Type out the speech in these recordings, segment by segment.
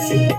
Thank you.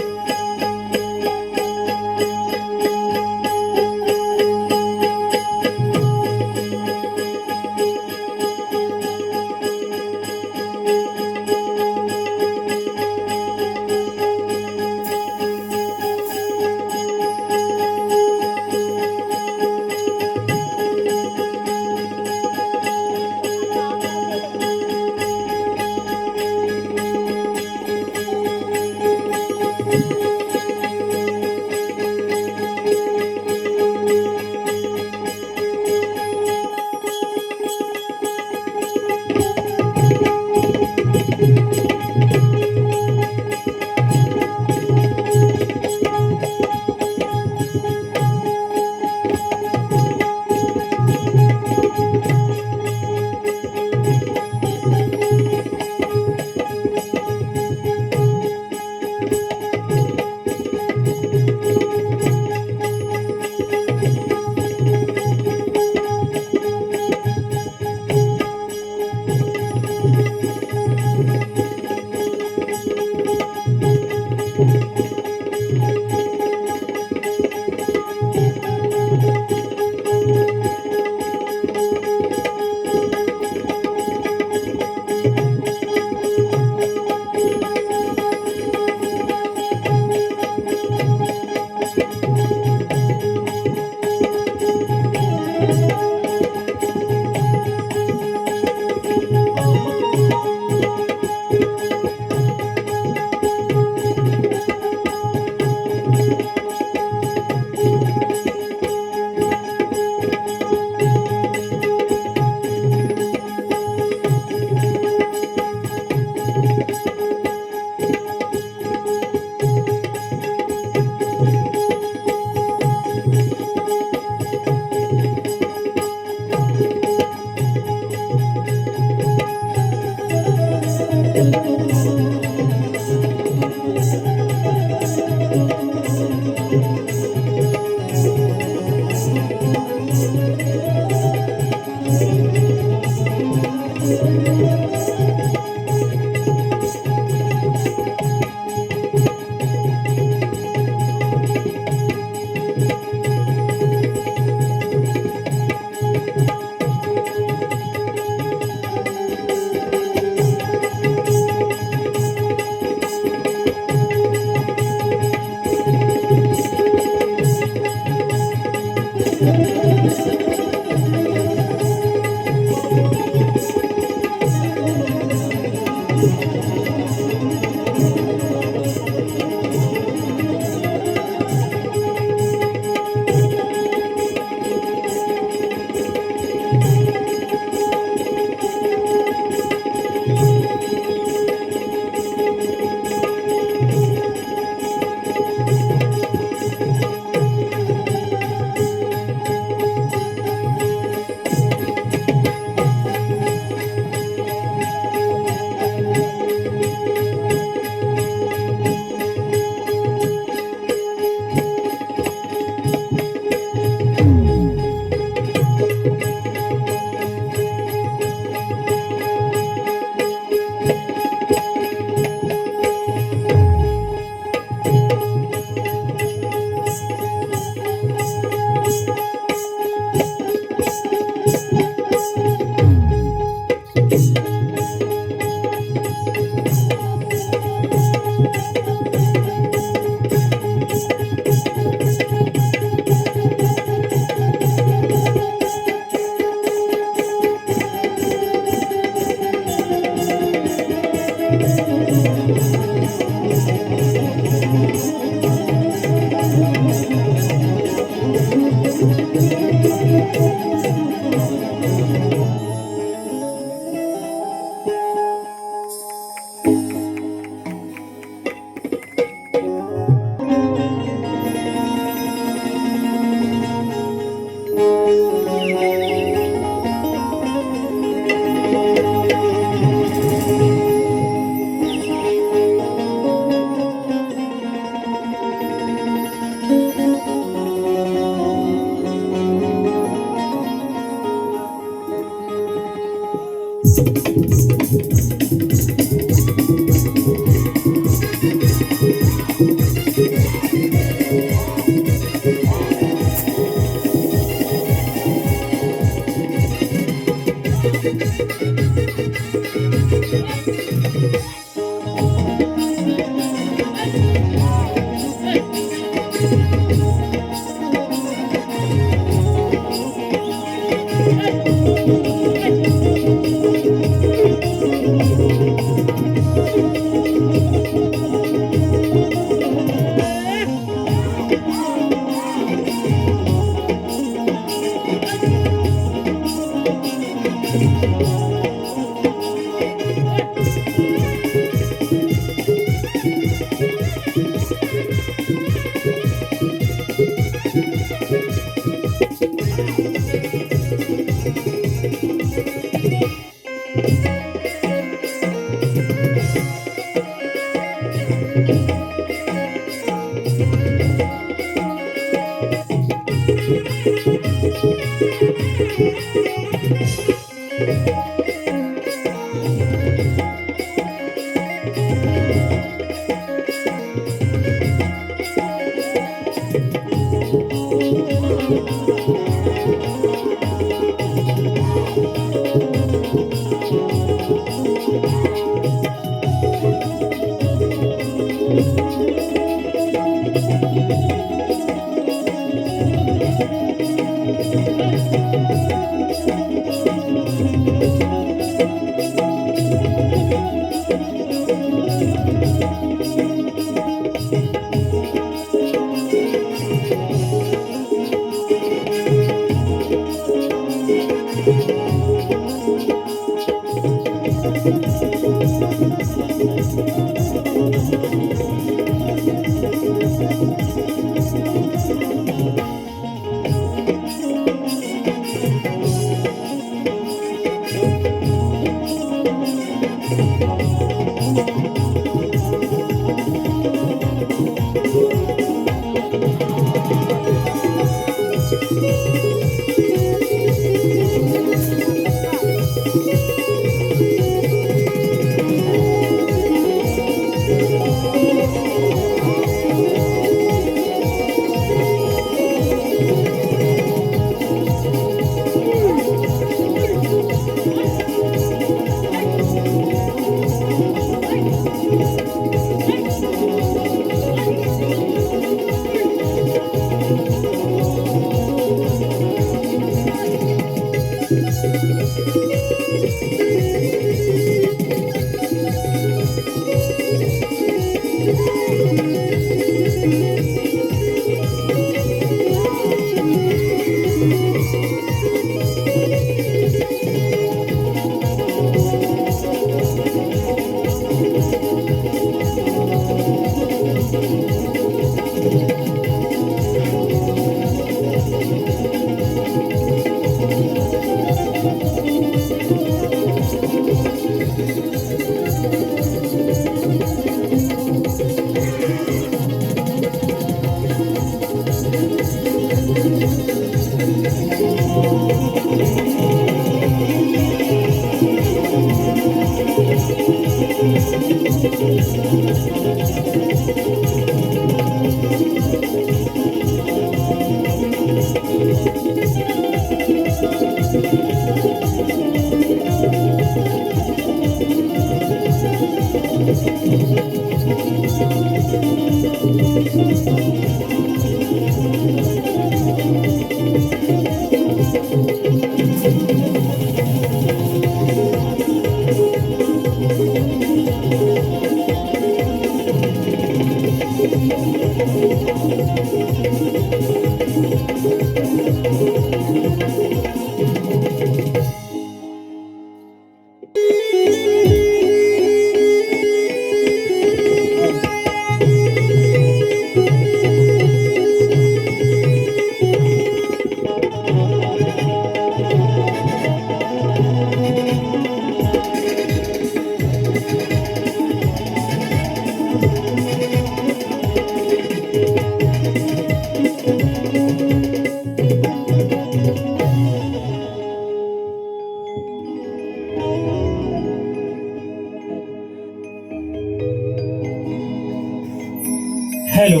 Hello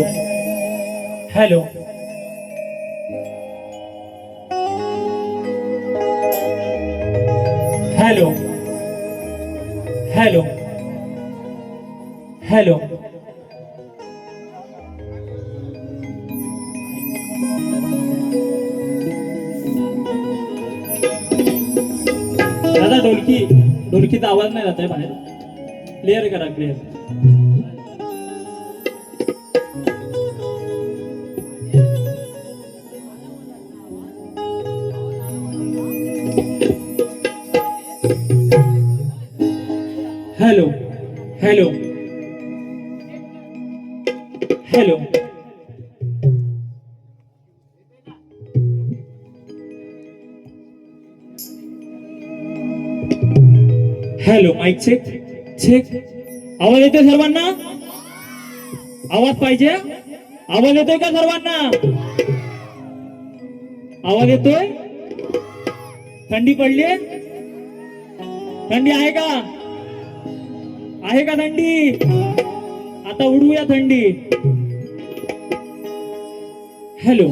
hello hello hello hello दादा ढोलकीचा आवाज नाही जात आहे बाहेर. क्लिअर करा clear. Hello hello hello hello mic check check. आवाज येतोय सर्वांना? आवाज पाहिजे? आवाज येतोय का सर्वांना? आवाज येतोय? थंडी पडली? थंडी आहे का? आहे का थंडी? आता उडूया थंडी. हॅलो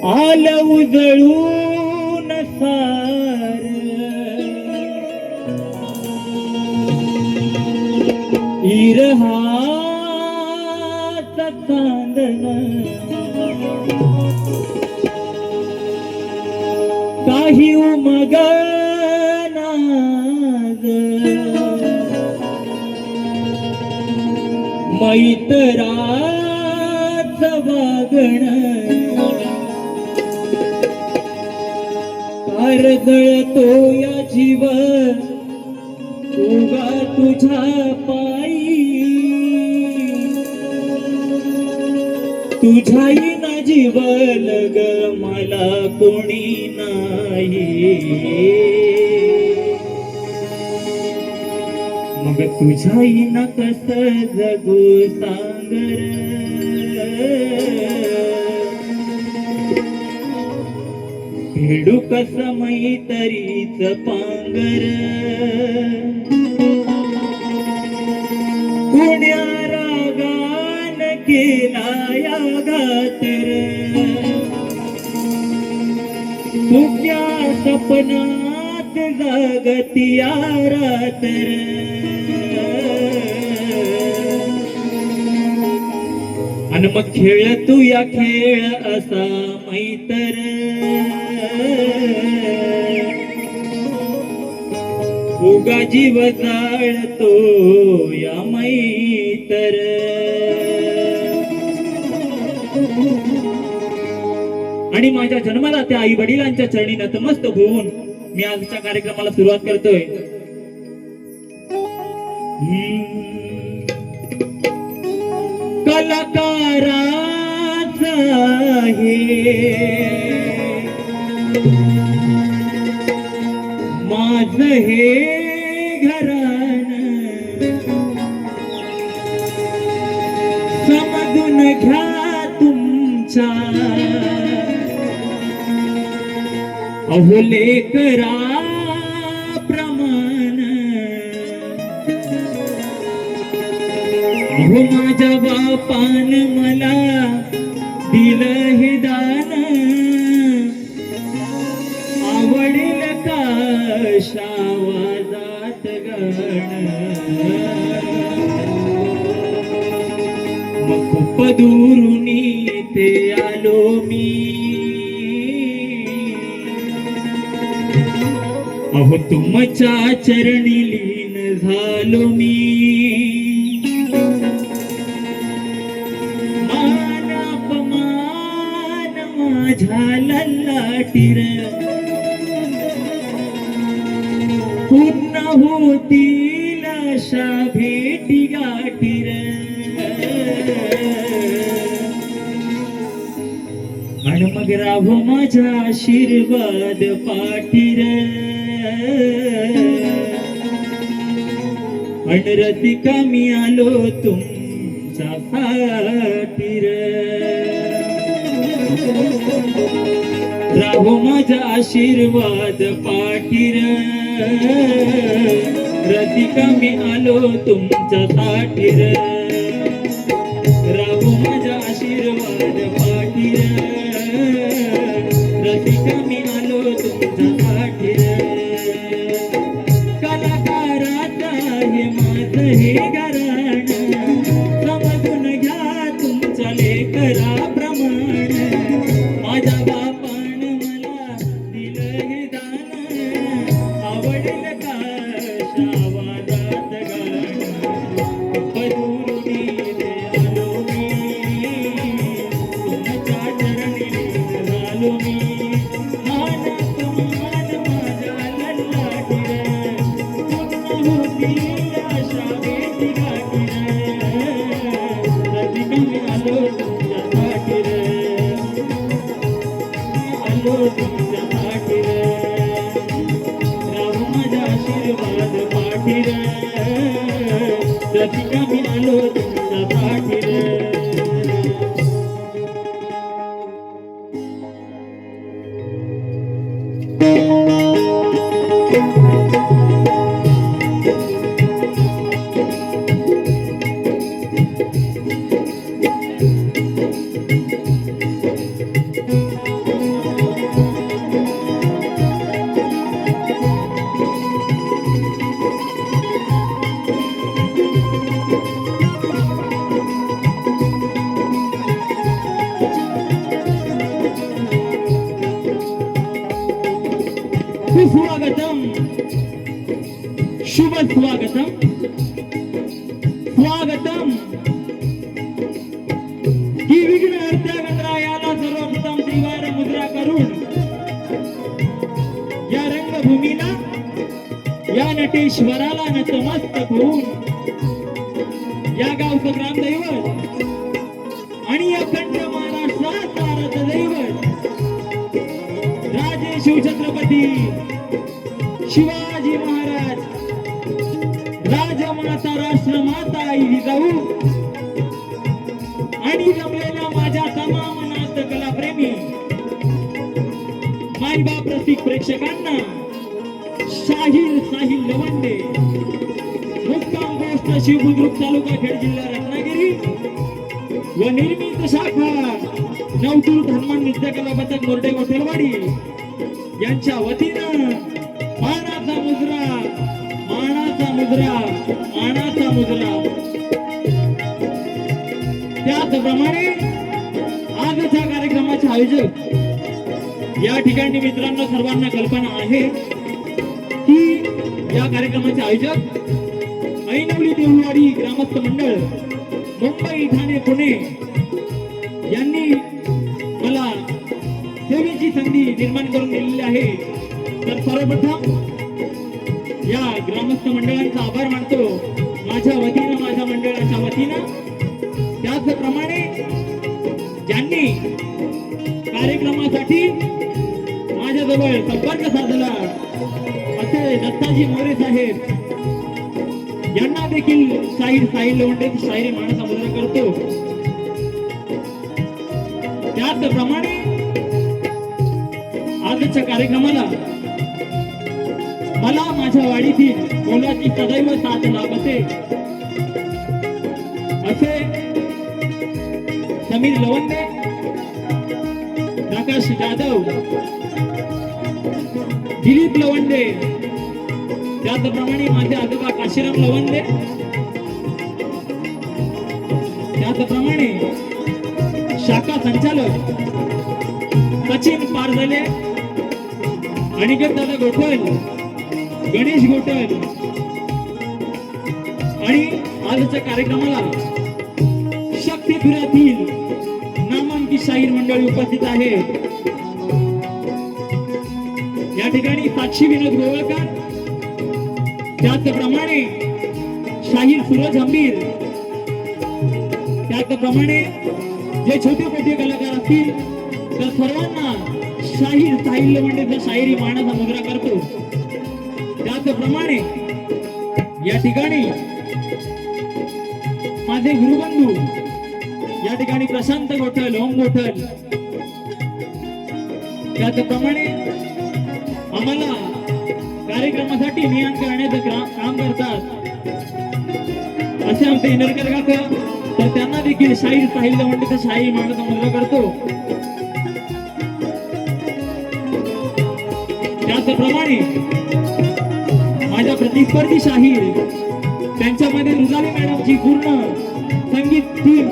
आलं उजळून सार इरहाचा चांदण काही उमगनाज मैत्राचं वागण जळतो या जीव उगा तुझ्या पायी तुझ्याही ना जीवन ग मला कोणी नाही. मग तुझ्याही ना कस जगू सांगर फेडू कस मैत्रीच पांगर कुण्या रागान केला या घातर कुण्या सपनात जागती या रात्र अन मग खेळ तू या खेळ असा मैतर उगा जीव जाळतो या मैतर आणि माझ्या जन्माला त्या आई वडिलांच्या चरणी नतमस्तक होऊन मी आजच्या कार्यक्रमाला सुरुवात करतोय. कलाकाराचा आहे माझ हे घरान समजून घ्या तुमच्या अहो लेकरा प्रमाण अहो माझ्या बापान मला दिलं हे दान आवडेल का आवाजात गाणं मग खूप दुरून ते आलो मी अहो तुमच्या चरणी लीन झालो मी मान अपमान माझ्या ललाटीर पूर्ण होतील अशा भेटी गाठीर आणि मग राहो माझा आशीर्वाद पाठीर आणि रसिका मी आलो तुमच्या साठीर राहो माझा आशीर्वाद पाठीर रसिका मी आलो तुमच्या साठीर राहो माझा आशीर्वाद पाठीर रसिका मी आलो तुमच्या साठीर कलाकाराचा हे माझ हे घराण समजून घ्या तुमच्या लेकरा प्रमाण माझ्या बापान मला दिलं हे दान आवडेल का आवाजात गाणं पदुरुनी आलो मी तुमच्या चरणी झालो मी मान अपमान माझ्या ललाटीर पूर्ण होतील अशा भेटी गाठीर रसिका मी आलो तुमच्या साठीर आलो तुमच्या साठीर राहो माझा आशीर्वाद पाठीर रसिका मी आलो तुमच्या साठीर सुस्वागतम शुभ स्वागतम स्वागतम ही विघ्नहर्त्या गणरायाला सर्वप्रथम त्रिवार मुद्रा करून या रंगभूमीला या नटेश्वराला नतमस्तक होऊन या गावचं ग्रामदैवत आणि अखंड महाराष्ट्रात भारत दैवत राजे शिवछत्रपती शिवाजी महाराज राजमाता राष्ट्रमाता आई जिजाऊ आणि जमलेल्या माझ्या तमाम नाट्य कलाप्रेमी मायबाप रसिक प्रेक्षकांना साहिल साहिल लवंडे, मुक्काम गोष्ट शिवबुद्रुक तालुका खेड जिल्हा रत्नागिरी व निर्मित शाखा नवतूर हनुमान नृत्य कला पथक मोर्डे गोठेवाडी यांच्या वतीनं मानाचा मुजरा, मानाचा मुजरा, मानाचा मुजरा. त्याचप्रमाणे आजच्या कार्यक्रमाचे आयोजक या ठिकाणी मित्रांनो सर्वांना कल्पना आहे की या कार्यक्रमाचे आयोजक ऐनवली देऊळवाडी ग्रामस्थ मंडळ मुंबई ठाणे पुणे यांनी मला सेवेची संधी निर्माण करून दिलेली आहे. तर सर्वप्रथम या ग्रामस्थ मंडळांचा आभार मानतो माझ्या वतीनं, माझ्या मंडळाच्या वतीनं. त्याचप्रमाणे ज्यांनी कार्यक्रमासाठी माझ्याजवळ संपर्क साधला असे दत्ताजी मोरे साहेब यांना देखील शाहीर साहिल लवंडे शाहिरी मानाचा मुजरा करतो. त्याचप्रमाणे आजच्या कार्यक्रमाला मला माझ्या वाडीतील मोलाची सदैव साथ लाभते असे समीर लवंडे, प्रकाश जाधव, दिलीप लवंडे, त्याचप्रमाणे माझे आजोबा काशीराम लवंडे, त्याचप्रमाणे शाखा संचालक सचिन पारदले, अनिकेत दादा गोठल, गणेश गोठल आणि आजच्या कार्यक्रमाला शक्तीपुरातील नामांकित शाहीर मंडळी उपस्थित आहे. या ठिकाणी साक्षी विनोद गोवळकर, त्याचप्रमाणे शाहीर सूरज हंबीर, त्याचप्रमाणे जे छोटे मोठे कलाकार असतील तर सर्वांना शाहीर साहिल लवंडेचा शाहिरी मानाचा मुजरा करतो. त्याचप्रमाणे या ठिकाणी माझे गुरुबंधू या ठिकाणी प्रशांत गोठल, ओम गोठल, त्याचप्रमाणे आम्हाला कार्यक्रमासाठी नियम करण्याचं काम करतात असे आमचे इनरकर काका. तर त्यांना देखील शाहीर साहिल लवंडेचा शाहिरी मानाचा मुजरा करतो. त्याचप्रमाणे माझ्या प्रतिस्पर्धी शाहीर त्यांच्यामध्ये रुजाली मॅडमची पूर्ण संगीत टीम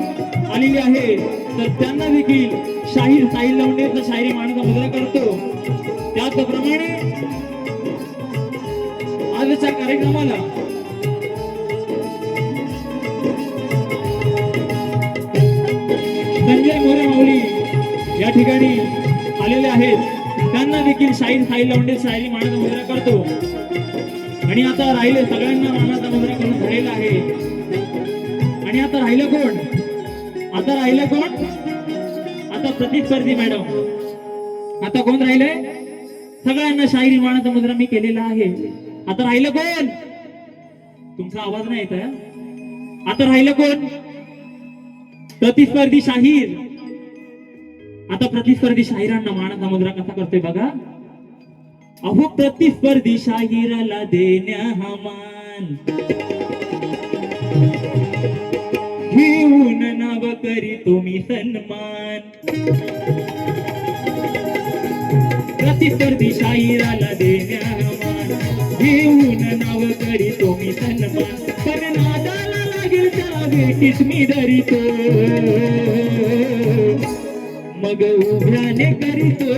आलेली आहे. तर त्यांना देखील शाहीर साहिल लवंडेचा शाहिरी मानाचा मुजरा करतो. त्याचप्रमाणे आजच्या कार्यक्रमाला संजय मोरे माऊली या ठिकाणी आलेले आहेत. त्यांना देखील शाहीर साहिल लवंडे शाहिरी मानाचा मुजरा करतो. आणि आता राहिले सगळ्यांना मानाचा मुजरा करून झालेला आहे. आणि आता राहिलं कोण? आता राहिलं कोण? आता प्रतिस्पर्धी मॅडम. आता कोण राहिले? सगळ्यांना शाहिरी मानाचा मुजरा मी केलेला आहे. आता राहिलं कोण? तुमचा आवाज नाही येत आहे. आता राहिलं कोण? प्रतिस्पर्धी शाहीर. आता प्रतिस्पर्धी शाहिरांना मानाचा मुजरा कसा करतोय बघा. अहो प्रतिस्पर्धी शाहिराला देण्या हा मान, घेऊन नाव करीतो मी सन्मान. प्रतिस्पर्धी शाहिराला देण्या हा मान, घेऊन नाव करीतो मी सन्मान. पण नादाला लागेल त्या भेटीस मी धरितो, मग उभ्याने करीतो,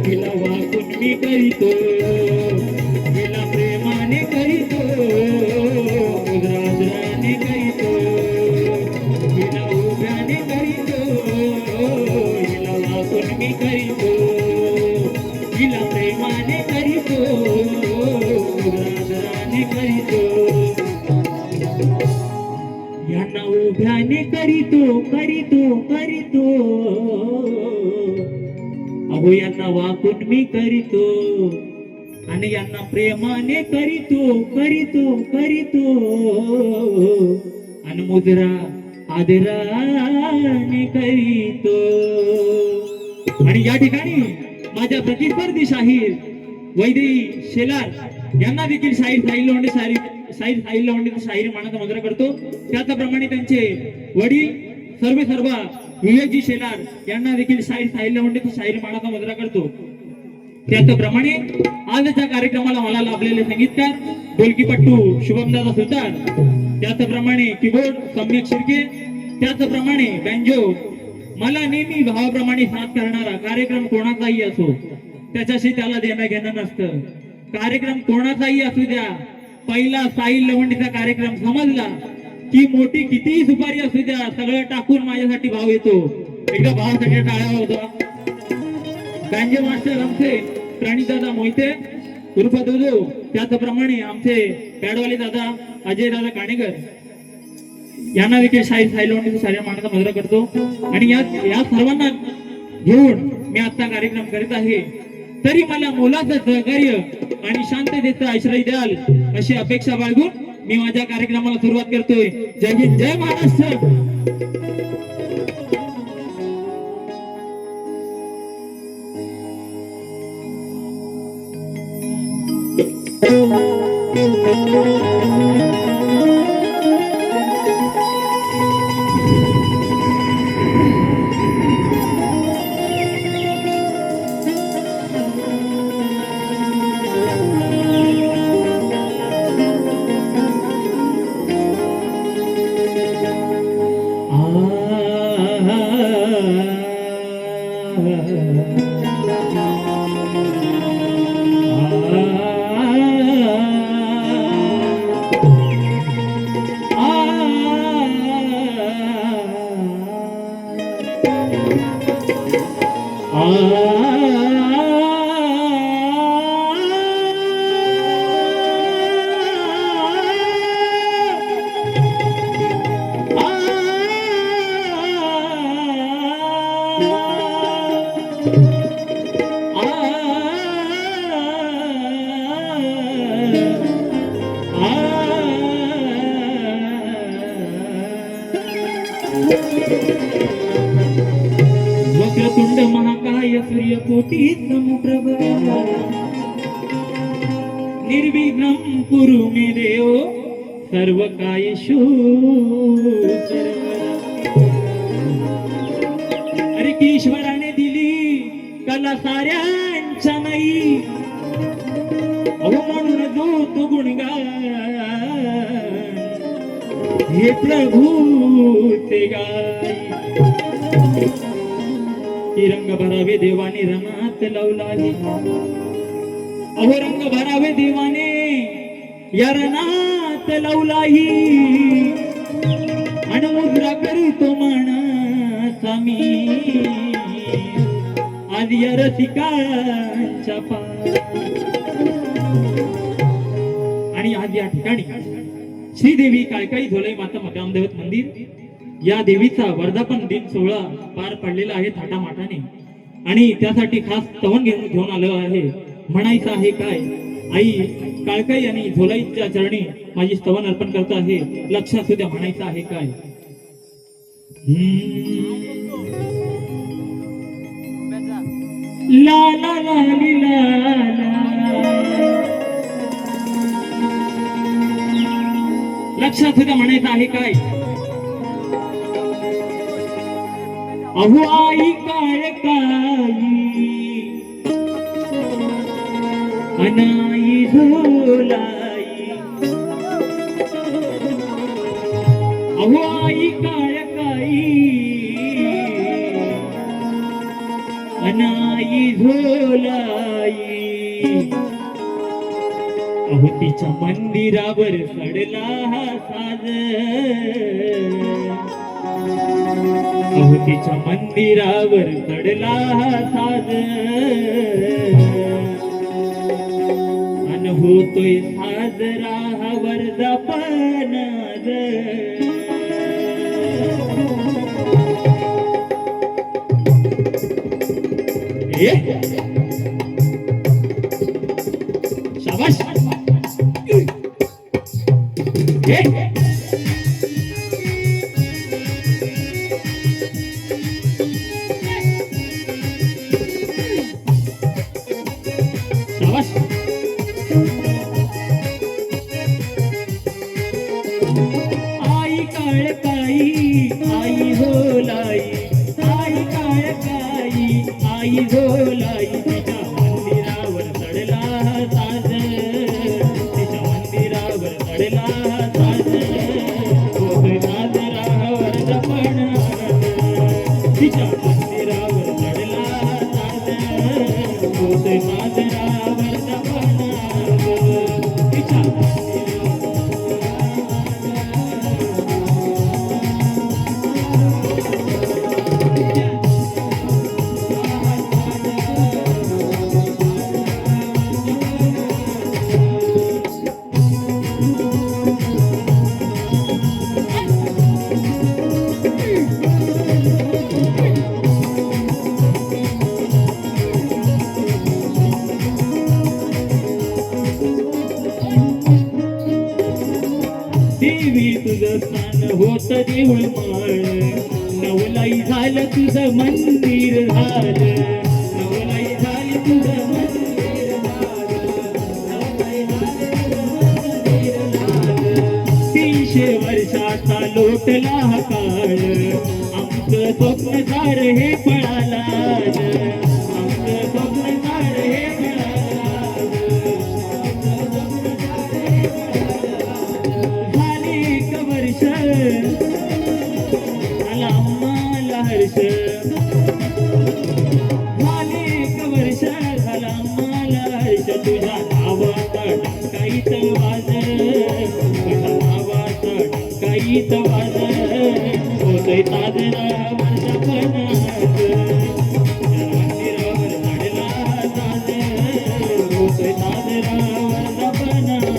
तिला वाकून मी करीतो, तिला प्रेमाने करीतो, मुद्राने करीतो, तिला उभ्याने करीतो, तिला वाकून मी करीतो, तिला प्रेमाने करीतो, मुद्राने करीतो, यांना उभ्याने करीतो करीतो करीतो, अहो यांना वाकून मी करीतो, आणि यांना प्रेमाने करीतो करीतो करीतो, आणि मुद्रा आदराने करीतो. आणि या ठिकाणी माझ्या प्रतिस्पर्धी शाहीर वैदेही शेलार यांना देखील शाहीर साहिल लोंढे शाहीर मानाचा मुजरा करतो. त्याचप्रमाणे त्यांचे वडील सर्वा विवेकजी शेलार यांना देखील शाहीर साहिल लोंढे शाहीर मानाचा मुजरा करतो. त्याचप्रमाणे आजच्या कार्यक्रमाला मला लाभलेले संगीतकार ढोलकीपट्टू शुभमदादा सुतार, त्याचप्रमाणे कीबोर्ड सम्यक शिर्के, त्याचप्रमाणे बँजो मला नेहमी भावाप्रमाणे साथ करणारा. कार्यक्रम कोणाचाही असो त्याच्याशी त्याला देणं घेणं नसतं. कार्यक्रम कोणाचाही असू द्या, पहिला साहिल लवंडीचा कार्यक्रम समजला की मोठी कितीही सुपारी असू द्या, सगळं टाकून माझ्यासाठी भाव येतो. एकदा भावासाठी टाळ्या होता. बँजो मास्टर आमचे प्रणितदादा मोहिते उर्फ दोजो, त्याचप्रमाणे आमचे पॅडवाले दादा अजय दादा काणेकर यांना देखील शाहीर साहिल लोंढे साहिर मानाचा मुजरा करतो. आणि या सर्वांना घेऊन मी आजचा कार्यक्रम करीत आहे. तरी मला मोलाचं सहकार्य आणि शांततेचा आश्रय द्याल अशी अपेक्षा बाळगून मी माझ्या कार्यक्रमाला सुरुवात करतोय. जय हिंद, जय महाराष्ट्र. वक्रतुंड महाकाय सूर्यकोटी समप्रभ निर्विघ्नं कुरु मे देव सर्व कायेषु अरे की ईश्वराने दिली कला साऱ्यांच्या नाही, अहो म्हणून जो तो गुणगान हे प्रभू ते गाई. की रंग भरावे देवाने रणात लावलाही, अहो रंग भरावे देवाने या रणात लावलाही. आणि मुद्रा करतो मनाचा मी आज या रसिकांच्या पाय. आणि आज या ठिकाणी श्रीदेवी काळकाई झोलाई माता ग्रामदैवत मंदिर या देवीचा वर्धापन दिन सोहळा पार पडलेला आहे थाटामाटाने. आणि त्यासाठी खास स्तवन घेऊन आलो आहे. म्हणायचं आहे काय, आई काळकाई आणि झोलाईच्या चरणी माझी स्तवन अर्पण करत आहे. लक्षात असू द्या, म्हणायचं आहे काय. ला ला ला ली ला ला. लक्षात असू द्या, म्हणायचं आहे काय. अहो आई काळकाई अनाई झोलाई, अहो आई काळकाई अनाई झोलाई. अहो तिच्या मंदिरावर चढला हा साज, अहो तिच्या मंदिरावर चढला हा साज. अन होतोय साजरा हा वर्धापन. शाबाश. होत देऊळ माळ नवलाई झालं तुझं मंदिर झालं नवलाई झाली तुझं मंदिर झालं 300 वर्षाचा लोटला हा काळ आमचं स्वप्नकार हे पळाला आमचं स्वप्नकार हे आम्हाला हर्ष अनेक वर्ष झाला आम्हाला हर्ष तुझ्या नावाचा डंकाईत वाज तुझ्या नावाचा डंकाईत वाज होतोय साजरा वर्षापनात मंदिरावर चढला साज होतोय साजरा वर्षापनात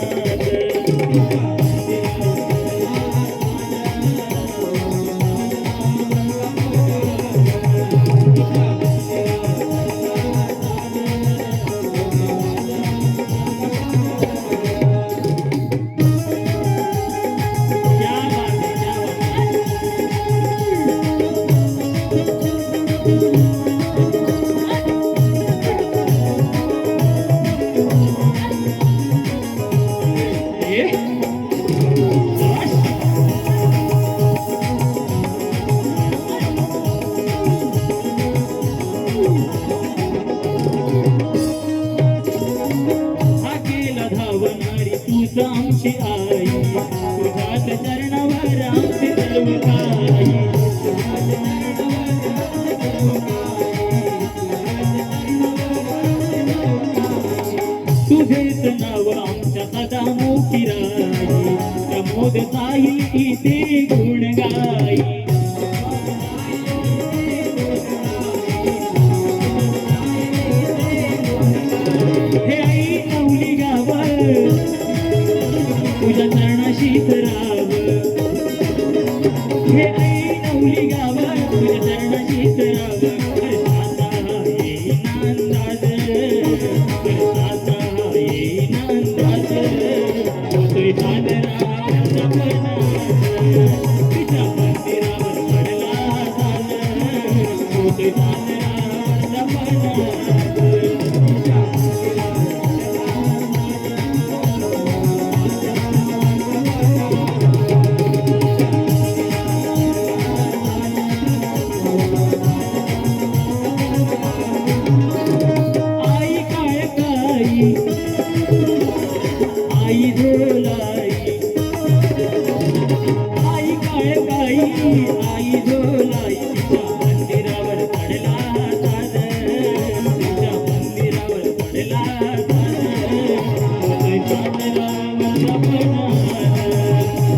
आमची आई तुझ्याच चरणावर आमची सर्व काही तुझेच नाव आमच्या सदा मोठी राई प्रमोद साहिल इथे गुण गाई हे आई नवली गावर तुझ्या चरणाशीच राव हे आई नवली गाव तुझ्या चरणाशीच राव करता येईन अंदाज करता येईन अंदाज होतोय साजरा तिच्या मंदिरावर पडला साज होतोय साजरा आई झोलाई आई काय गाई आई झोलाई तिच्या मंदिरावर पडला साज तिच्या मंदिरावर पडला साज होतोय साजरा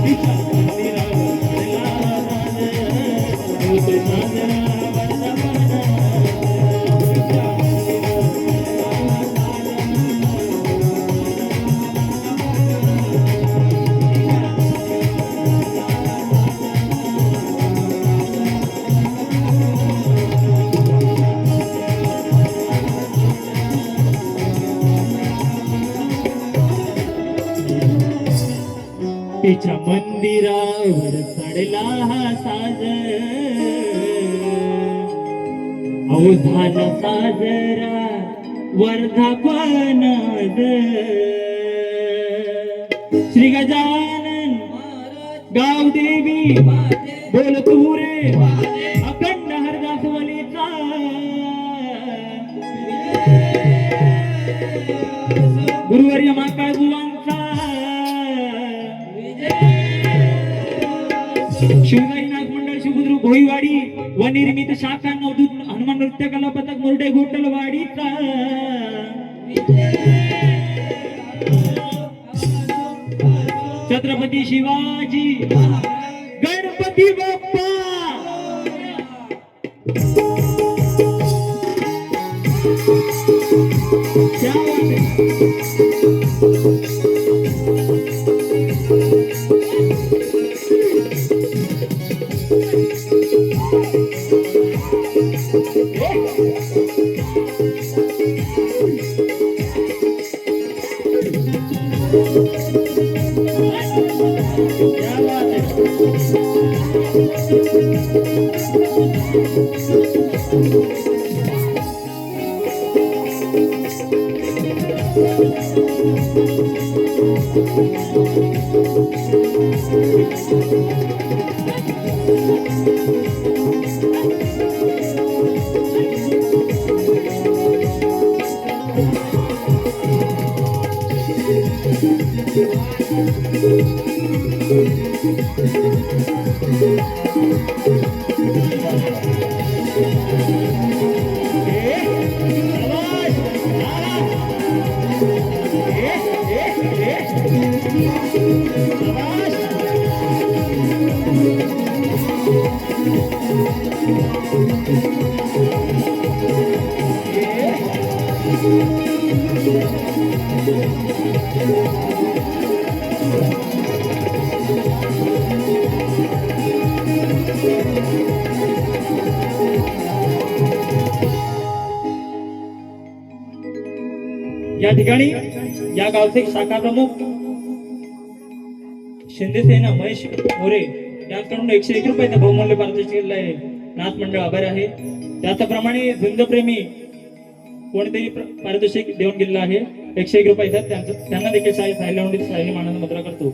तिच्या मंदिरावर पडला साज होतोय साजरा तिच्या मंदिरावर चढला हा साज अहो झाला साजरा वर्धापनाद श्री गजानन गावदेवी बोल तू रे अखंड हरदासवलीचा गुरुवर्य महाकाळ बुवांचा शिवगाईनाथ मंडळ शिवबुद्रुक भोईवाडी व निर्मित शाखा नवदूत हनुमान नृत्य कला पथक मुरडे घोटलवाडीचा छत्रपती शिवाजी गणपती बाप्पा क्या बात है क्या बात है या ठिकाणी या गावचे शाखा प्रमुख शिंदे सेना महेश मोरे यांच्याकडून 101 रुपयाचा बहुमूल्य पारितोषिक नाथ मंडळ आभार आहे. त्याचप्रमाणे झुंजप्रेमी कोणतेही पारितोषिक देऊन गेलेलं आहे 101 रुपयाचा. त्यांना देखील शायरी मानद मुद्रा करतो.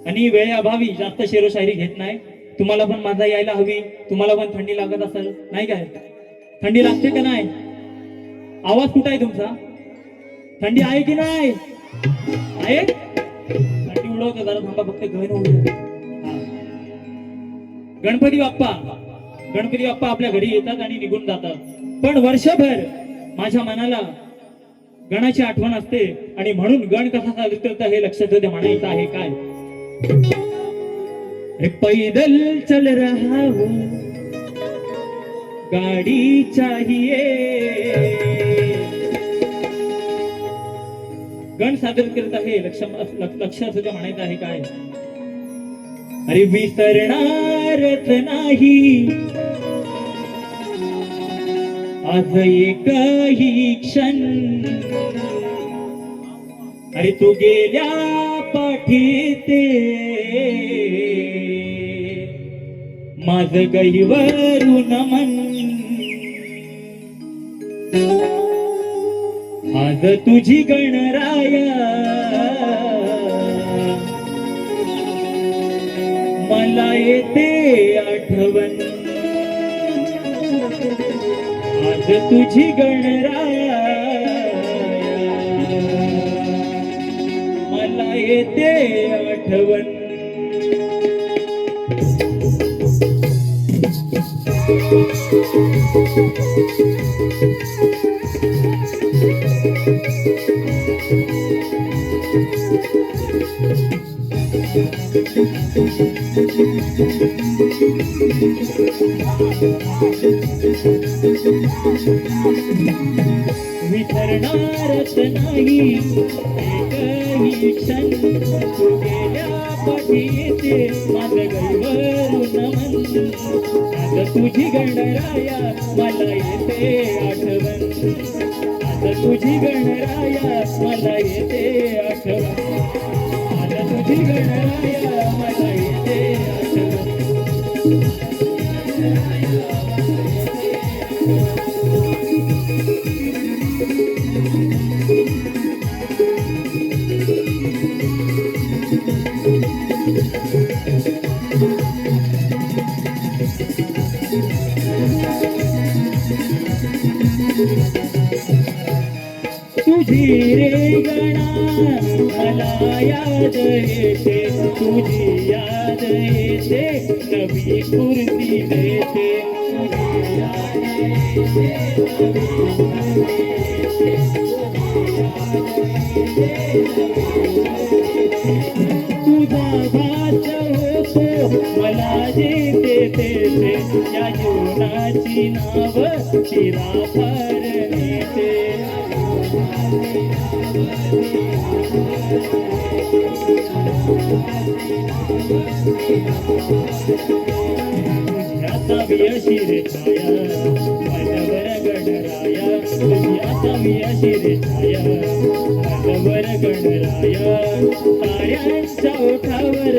आणि वेळेअभावी जास्त शेरो शायरी घेत नाही. तुम्हाला पण माझा यायला हवी. तुम्हाला पण थंडी लागत असेल नाही काय? थंडी लागते का नाही? आवाज कुठं आहे तुमचा? थंडी आहे की नाही? आहे. थंडी उडवतो जरा थांबा फक्त गहन होऊ द्या. गणपती बाप्पा आपल्या घरी येतात आणि निघून जातात. पण वर्षभर माझ्या मनाला गणाची आठवण असते आणि म्हणून गण कसा साजरा करता हे लक्षात होते म्हणायचं आहे काय? पैदल चल रहा हूं गाडी चाहिए. गण सादर करत आहे लक्षात होते म्हणायचं आहे काय? अरे विसरणारच नाही आज एकही क्षण. अरे तू गेल्या पाठीते माझं गहिवरून मन. आज तुझी गणराया मला येते आठवण. आज तुझी गणराया मला येते आठवण. विसरणारच नाही एकही क्षण. तू गेल्या पाठी येते माझं गहिवरून मन. आज तुझी गणराया मला येते आठवण. आज तुझी गणराया मला येते आठवण. आज तुझी गणराया मला येते आठवण. तुझी रे गणा मला याद येते. तुझी याद येते नवी स्फूर्ती देते. तुझा भात होतो मला जेते तेथे. या जीवनाची नाव चिरा फार नेते. शिरे छाया मानवर गणराया. तुझ्या शिरे छाया मानवर गणराया. ताऱ्यांच्या ओठावर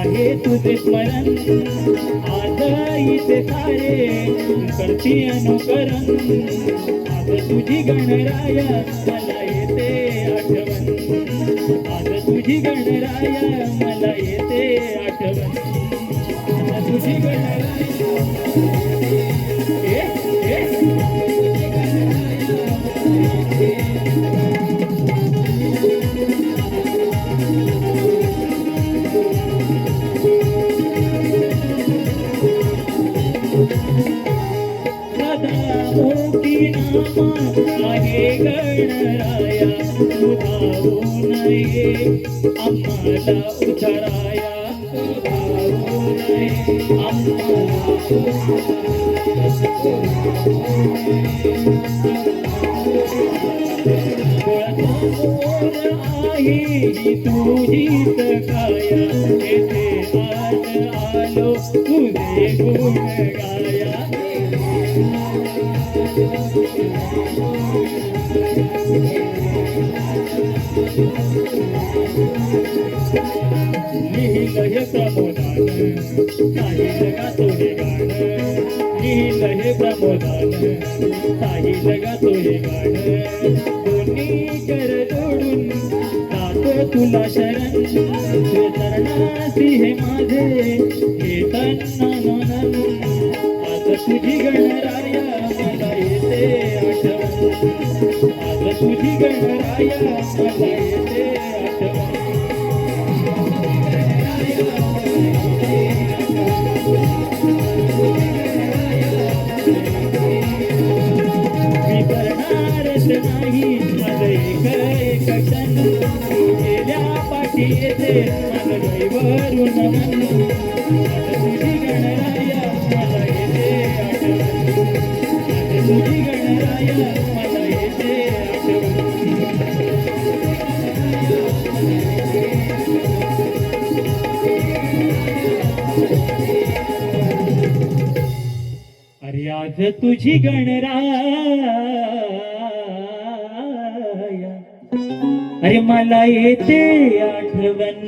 आहे तुझे स्मरण आज इथे सारे करती अनुकरण आज तुझी गणराय मला येते आठवण आज तुझी गणराय मला येते आठवण आज तुझी गणराय मोठी नामा आहे गणराया उधारू नये आम्हाला उधराया उधारू नये आहे ही तुझीच काया येथे आज आलो तुझे गुण गाया लिहिलं हे प्रमोदान साहिल गातो हे गाणं लिहिलं हे प्रमोदान साहिल गातो हे गाणं दोन्ही कर जोडून जातो तुला शरण तू चरणासी हे माझे हे तन्नन आज तुझी गणराया मला येते आठवण आज तुझी गणराया मला येते आठवण मी करणारच नाही माझं एक क्षण तू गेल्या पाठी येते माझं दैवरून मन आज तुझी गणराया मला येते आठवण आज तुझी गणराया मला येते आठवण अरे आज तुझी गणराया अरे मला येते आठवण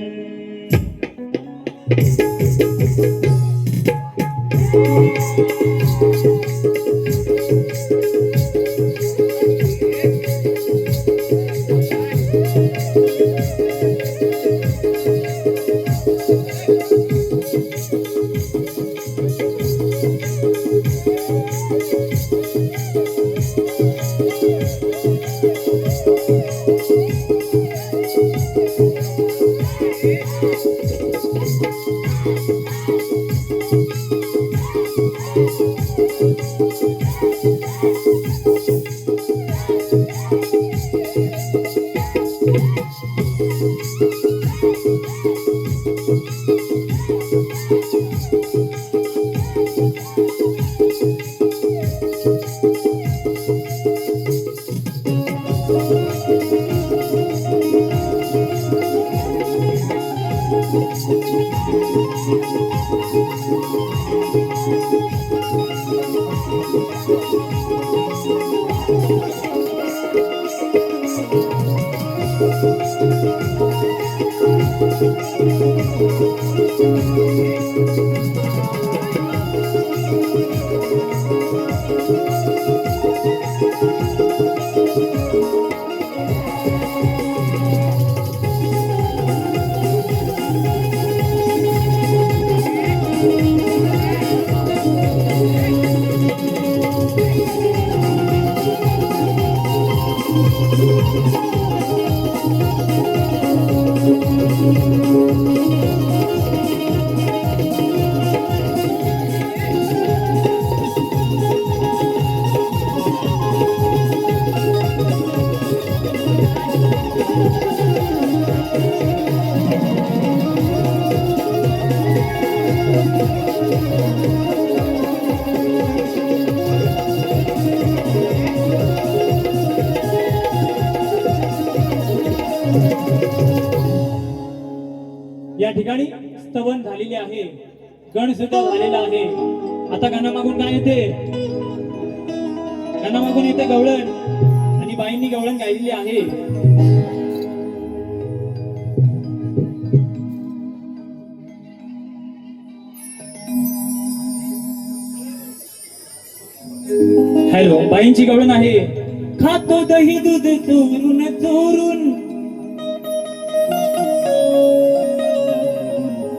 या ठिकाणी स्तवन झालेले आहे, गण सुद्धा झालेला आहे. आता गाण्यामागून काय येते? गाण्यामागून येते गवळण आणि बाईंनी गवळण गायलेली आहे. बाईंची गवळण आहे. खातो दही दूध चोरून चोरून,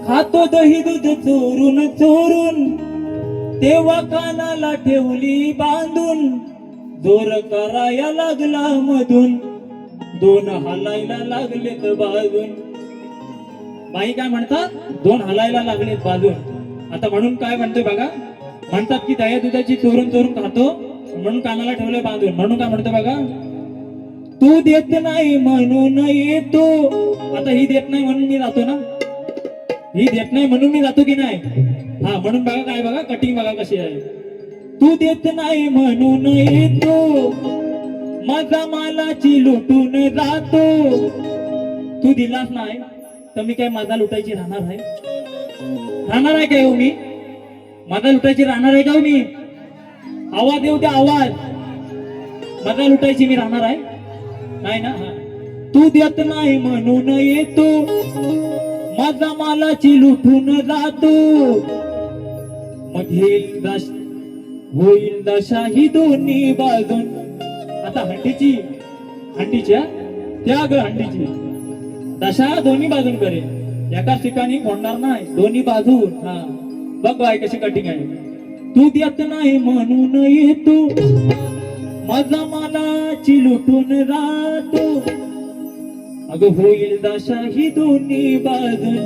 खातो दही दूध चोरून चोरून, तेव्हा कानाला ठेवली बांधून, जोर कराया लागला मधून, दोन हलायला लागलेत बाजून. बाई काय म्हणतात? दोन हलायला लागलेत बाजून. आता म्हणून काय म्हणतोय बघा, म्हणतात की दह्या दुधाची चोरून चोरून खातो म्हणून कानाला ठेवलंय बांधून. म्हणून काय म्हणतो बघा, तू देत नाही म्हणून येतो. आता ही देत नाही म्हणून मी जातो ना, ही देत नाही म्हणून मी जातो की नाही? हा, म्हणून बघा काय, बघा कटिंग बघा कशी आहे. तू देत नाही म्हणून येतो, माझा मालाची लुटून जातो. तू दिलास नाही तर मी काय माझा लुटायची राहणार आहे? राहणार आहे काय हो मी? माझा लुटायची राहणार आहे का हो मी? आवाज येऊ द्या, आवाज. माझा लुटायची मी राहणार आहे? नाही ना. तू देत नाही म्हणून येतो, माझा मालाची लुटून जातो. मग होईल दशा ही दोन्ही बाजून. आता हंडीच्या त्याग हंडीची दशा दोन्ही बाजून करेल. एकाच ठिकाणी होणार नाही, दोन्ही बाजून. हा, बघ बाय कशी कटिंग आहे. तू देत नाही म्हणून येतो, माझा मालाची लुटून राहतो. अगं होईल दशा ही दोन्ही बाजून,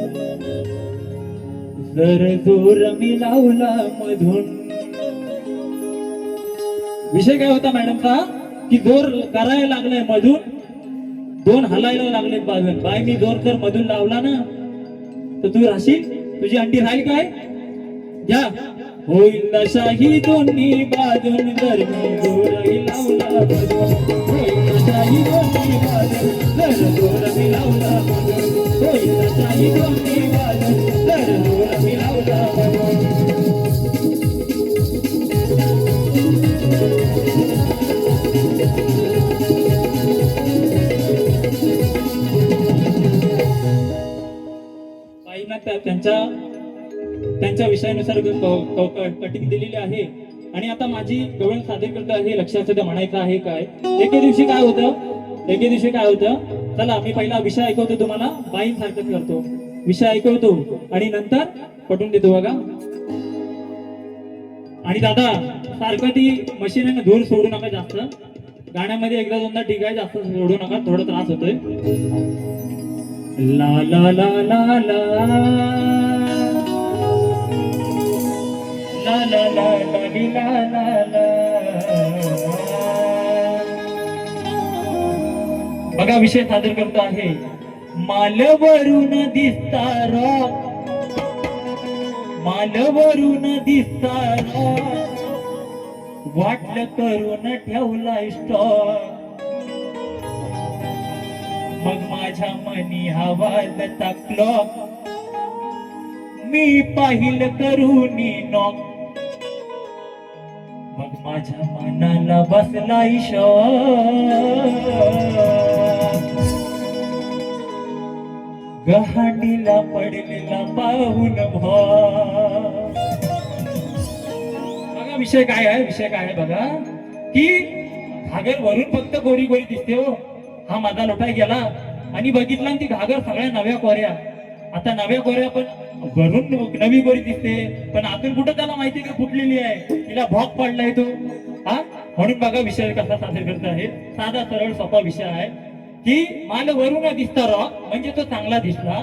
जर जोर मी लावला मधून. विषय काय होता मॅडमचा की जोर करायला लागलाय मधून, दोन हलायला लागलेत बाजून. बाय मी जोर जर मधून लावला ना तर तू राहशील, तुझी अंडी राहील काय? घ्या. होईल दशा ही दोन्ही बाजून, जर मी जोरही लावला मधून. होईल दशा ही दोन्ही बाजून, जर जोर मी लावला मधून. होईल दशा ही दोन्ही बाजून, जर जोर मी लावला मधून. त्यांच्या विषयानुसार कटिंग दिलेली आहे. आणि आता माझी गवळण सादर करतो आहे. लक्षात सध्या म्हणायचं आहे काय, एके दिवशी काय होतं, चला मी पहिला विषय ऐकवतो तुम्हाला, बाईं सारखंच करतो. विषय ऐकवतो आणि नंतर पटवून देतो बघा. आणि दादा सारखं ती मशीन धूर सोडू नका जास्त. गाण्यामध्ये एकदा दोनदा ठीक आहे, जास्त सोडू नका, थोडा त्रास होतोय. ला ला ला ला ला ला ला ला ला ला ला. बघा विषय सादर करतो आहे. मालवरून दिसतार, मालवरून दिसतार, वाटलं करून ठेवलाय स्टॉक. मग माझ्या मनी हवाल टाकलो, मी पाहिलं करून नॉक. मग माझ्या मनाला बसला शॉक. गहाणीला पडलेला पाहून बघा विषय काय आहे बघा, की घागर वरून फक्त गोरी गोरी दिसते हो. हा माझा लोटाय गेला आणि बघितला ती घागर सगळ्या नव्या कोऱ्या. आता नव्या कोऱ्या पण वरून नवी गोरी दिसते, पण आतून कुठं त्याला माहिती का फुटलेली आहे, तिला भॉक पडलाय तो. हा, म्हणून बघा विषय कसा सादर करत आहे. साधा सरळ सोपा विषय आहे की माल वरून दिसता रॉक म्हणजे तो चांगला दिसला,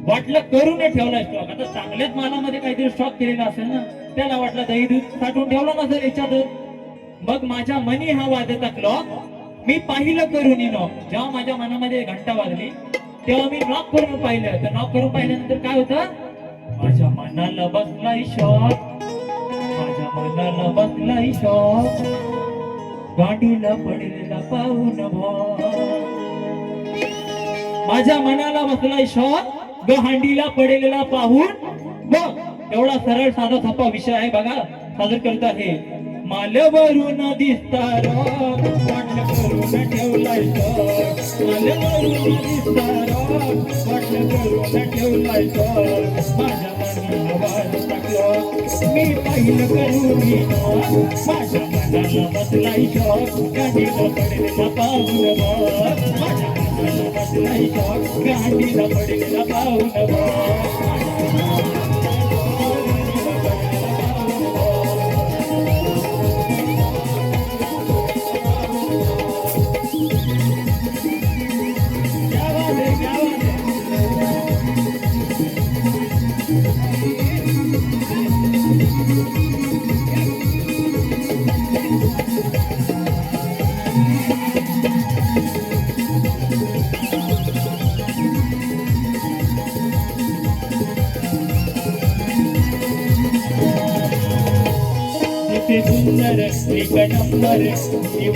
वाटलं करून ठेवलाय स्टॉक. आता चांगल्याच मालामध्ये काहीतरी स्टॉक केलेला असेल ना, त्याला वाटलं दही दूध साठवून ठेवला नसेल याच्यात. मग माझ्या मनी हा वाजता क्लॉक, मी पाहिलं करून नॉक. जेव्हा माझ्या मनामध्ये घंटा वाजली तेव्हा मी नॉक करून पाहिलं. तर नॉक करून पाहिल्यानंतर काय होतं, माझ्या मनाला बसलाय शॉक, माझ्या मनाला बसलाय शॉक. गाडीला पडलेला पाहून माझ्या मनाला बसलाय शॉक, गहांडीला पडलेला पाहून बघ. एवढा सरळ साधा सोपा विषय आहे बघा, सादर करत आहे. मालवरून दिसतार, वाटलं करून ठेवलाय शॉक. मालवरून दिसतार, वाटलं करून ठेवलाय शॉक. माझ्या मनाला वाज टाकलो, मी पाहिलं करून माझ्या कानाला बसलाय शॉक गाडीला पडलेला पाहून बघ माझ्या कानाला बसलाय शॉक गाडीला पडलेला पाहून बघ सुंदर एक नंबर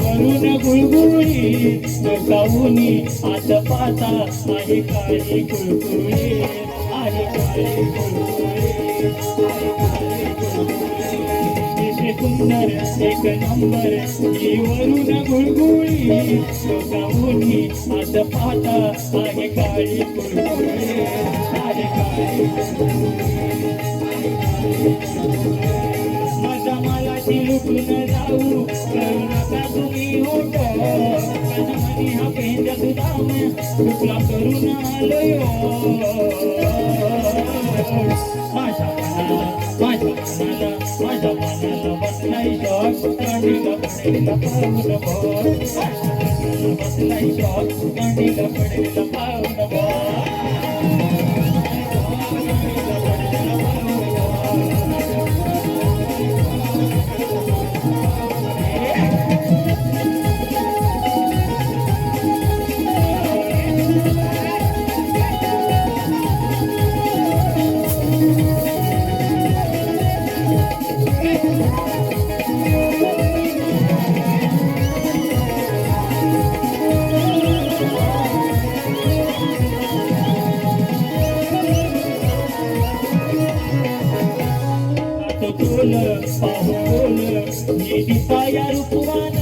वरून गुळगुळी डोकावूनी आत पाता आहे काळी कुळकुळी आहे काळी कुळकुळी सुंदर एक नंबर वरून गुळगुळी डोकावूनी आत पाता आहे काळी कुळकुळी आहे काळी मला ती लुटून जाऊ करू नका तुम्ही होत कानामनी हा पेंड सुदाम तुला करून आलोय माझ्या मनाला बसलाय शॉक गाडीला पडलेला पाहून बघ बसलाय शॉक गाडीला पडलेला पाहून बघ दिसाया रूपवान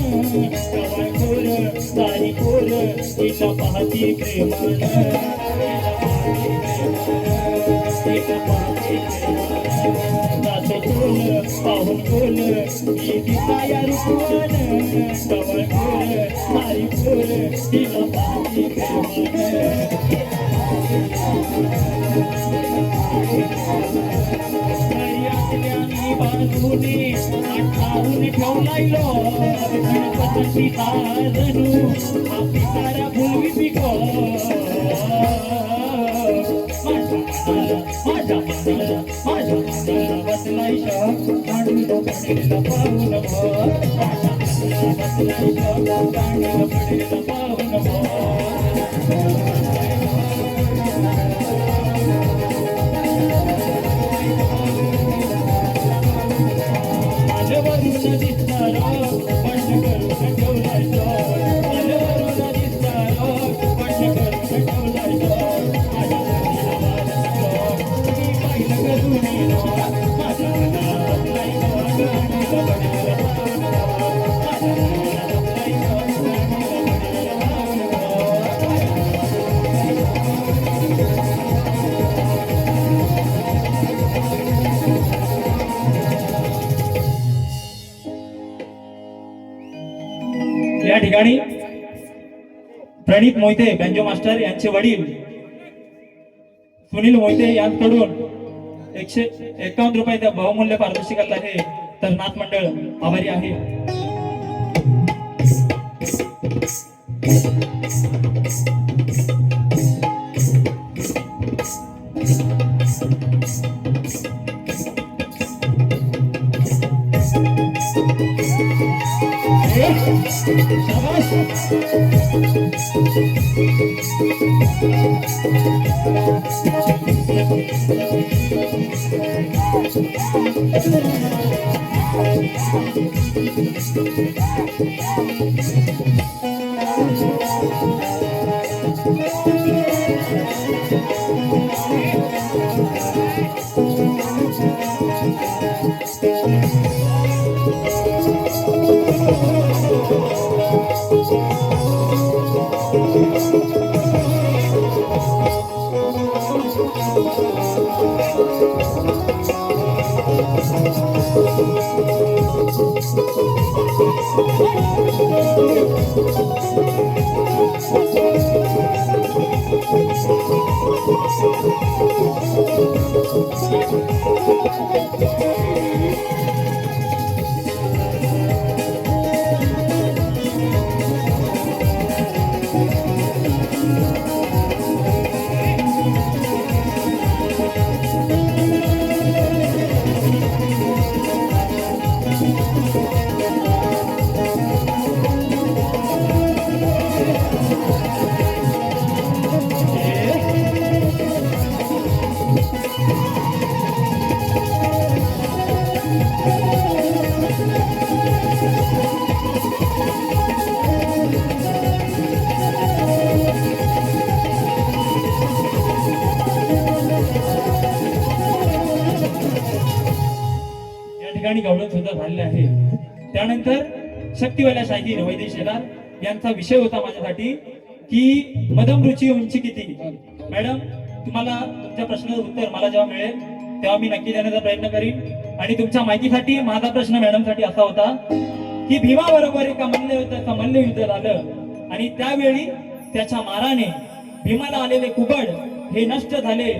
कवाय खोर सारी खोर तिला पाहती प्रेमान पाहून बोल दिसाया रूपवान कवाय खोर सारी खोर तिला पाहती बाजूने आठावून ठेवलायलो गणपती ताजनू आपली तारा भुलवी पिको माझ्या मनाला बसलाय शॉक गाडीला पडलेला पाहून बसलाय शॉक गाडीला पडलेला पाहून या ठिकाणी प्रणित मोहिते बँजो मास्टर यांचे वडील सुनील मोहिते यांकडून 151 रुपये बहुमूल्य पारितोषिक आहे तर नाथ मंडळ आभारी आहे. सुद्धा झालेलं आहे. त्यानंतर शक्तिवाल्या शाहीर वैद्य शेलार यांचा विषय होता माझ्यासाठी की मदमरुची उंची किती. मॅडम, तुम्हाला तुमच्या प्रश्नाचं उत्तर मला जेव्हा मिळेल तेव्हा मी नक्की देण्याचा प्रयत्न करीन. आणि तुमच्या माहितीसाठी माझा प्रश्न मॅडमसाठी असा होता की भीमा बरोबर एका मल्लयुद्ध झालं आणि त्यावेळी त्याच्या माराने भीमाला आलेले कुबड हे नष्ट झाले,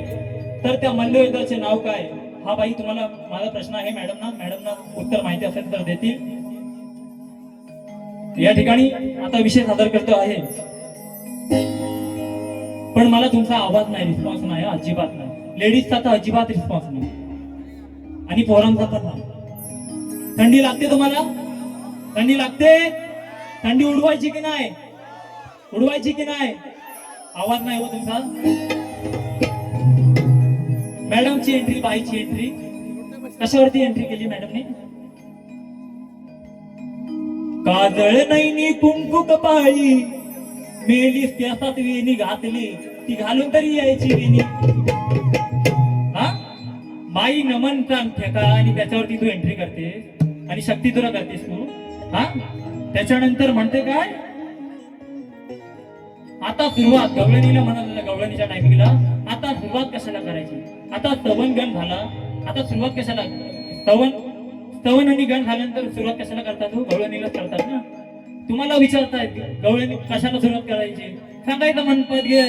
तर त्या मल्लयुद्धाचे नाव काय. हा बाई तुम्हाला माझा प्रश्न आहे मॅडमना उत्तर माहिती असेल तर देतील. या ठिकाणी आता विषय सादर करतो आहे, पण मला तुमचा आवाज नाही, रिस्पॉन्स नाही, अजिबात नाही. लेडीजचा तर अजिबात रिस्पॉन्स नाही आणि पोरांचा तर नाही. थंडी लागते तुम्हाला? थंडी लागते? थंडी उडवायची की नाही? उडवायची की नाही? आवाज नाही हो तुमचा. मॅडमची एंट्री, बाईची एंट्री कशावरती एंट्री केली मॅडमने? काजळ नैनी कुंकू कपाळी मेलीस त्यासात वेणी घातली, ती घालून तरी यायची वेणी. हा बाई नमनचा ठेका आणि त्याच्यावरती तू एंट्री करते आणि शक्ती तुला करतेस तू. हा त्याच्यानंतर म्हणते काय, आता सुरुवात गवळणीला म्हणाला, गवळणीच्या टायमिंगला आता सुरुवात कशाला करायची. आता स्तवन गण झाला, आता सुरुवात कशाला, स्तवन आणि गण झाल्यानंतर सुरुवात कशाला करतात. गवळणीलाच करतात ना. तुम्हाला विचारतायत गवळणी कशाला सुरुवात करायची, सांगायचं मन पद घे.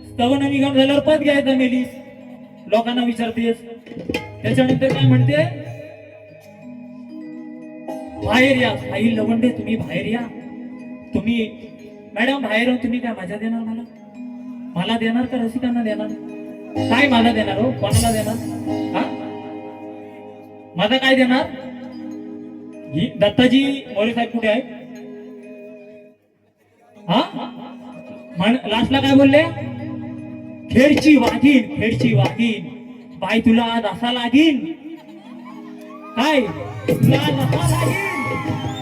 स्तवन आणि गण झाल्यावर पद घ्यायचं मेलीस, लोकांना विचारतेस. त्याच्यानंतर काय म्हणते, बाहेर या साई लवंडे, तुम्ही बाहेर या. तुम्ही मॅडम बाहेर येऊन तुम्ही काय मजा देणार मला? मला देणार का रसिकांना देणार? काय माझा देणार हो? कोणाला देणार? हा माझा काय देणार? ही दत्ताजी मोरे साहेब कुठे आहे? हा लास्टला काय बोलले? खेडची वाघीन, खेडची वाघीन. बाई तुला आज असा लागीन काय, तुला आज असा लागीन,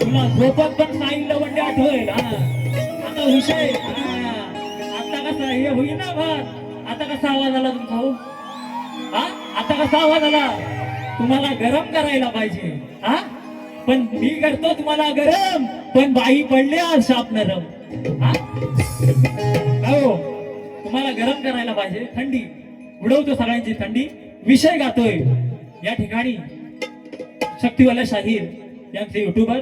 तुला झोपत पण साई लवंडे आठवेल. आता विषय आता कसा हे होईना भात. आता कसा आवाज आला तुमचा हो? हा आता कसा आवाज आला? तुम्हाला गरम करायला पाहिजे. हा पण मी करतो तुम्हाला गरम, पण बाई पडले आज शाप नरम. हो तुम्हाला गरम करायला पाहिजे. थंडी उडवतो सगळ्यांची थंडी. विषय गातोय या ठिकाणी शक्तिवाल्या शाहीर यांचे युट्यूबर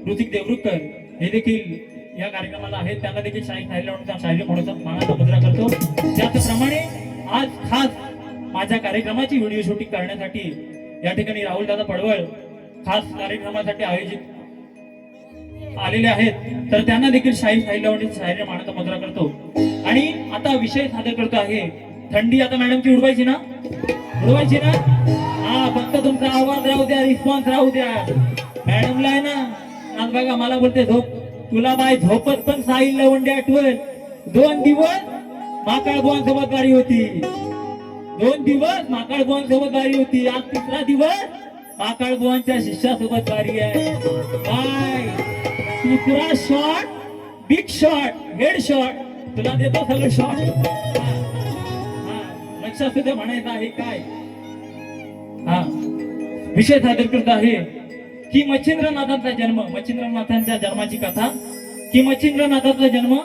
ऋतिक देवरुखकर हे देखील या कार्यक्रमाला आहेत. त्यांना देखील शाहीर म्हणून मानाचा मुजरा करतो. त्याचप्रमाणे आज खास माझ्या कार्यक्रमाची व्हिडिओ शूटिंग करण्यासाठी या ठिकाणी राहुल दादा पडवळ खास कार्यक्रमासाठी आयोजित आलेले आहेत, तर त्यांना देखील शाहीर मानाचा मुजरा करतो. आणि आता विषय सादर करतो आहे थंडी. आता मॅडमची उडवायची ना, उडवायची ना. हा फक्त तुमचा आवाज राहू द्या, रिस्पॉन्स राहू द्या. मॅडमला आहे ना आज बघा मला बोलते झोप, तुला बाय झोपत पण साई लवंडे आठवल. 2 दिवस माकाळ बुवांसोबत गाडी होती, 2 दिवस माकाळ बुवांसोबत गाडी होती. आज 3रा दिवस माकाळ बुवांच्या शिष्यासोबत गाडी आहे. बाय 3रा shot, big shot, head shot तुला देतो सगळं शॉट. लक्षात सुद्धा म्हणायचं आहे काय. हा विषय सादर करत आहे की मच्छिंद्रनाथांचा जन्म, मच्छिंद्रनाथांच्या जन्माची कथा. की मच्छिंद्रनाथांचा जन्म